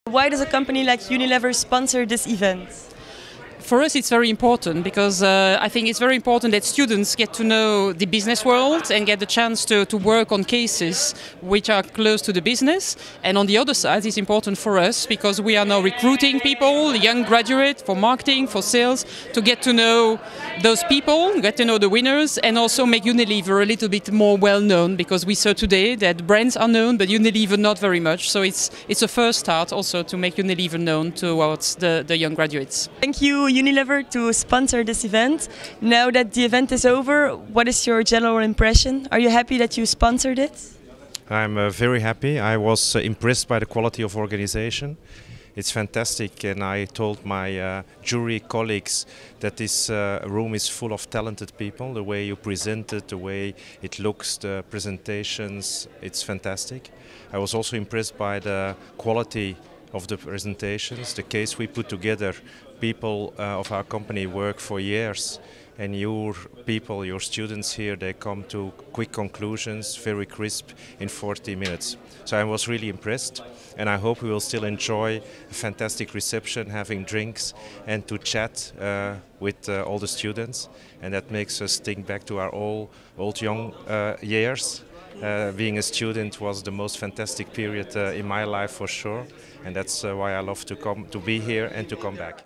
Why does a company like Unilever sponsor this event? For us, it's very important because I think it's very important that students get to know the business world and get the chance to work on cases which are close to the business. And on the other side, it's important for us because we are now recruiting people, young graduates, for marketing, for sales, to get to know those people, get to know the winners, and also make Unilever a little bit more well known, because we saw today that brands are known, but Unilever not very much. So it's a first start also to make Unilever known towards the young graduates. Thank you, Unilever, to sponsor this event. Now that the event is over, what is your general impression? Are you happy that you sponsored it? I'm very happy. I was impressed by the quality of organization. It's fantastic, and I told my jury colleagues that this room is full of talented people. The way you present it, the way it looks, the presentations, it's fantastic. I was also impressed by the quality of the presentations, the case we put together. People of our company work for years, and your people, your students here, they come to quick conclusions, very crisp in 40 minutes. So I was really impressed, and I hope we will still enjoy a fantastic reception, having drinks and to chat with all the students, and that makes us think back to our old young years. Being a student was the most fantastic period in my life for sure, and that's why I love to be here and to come back.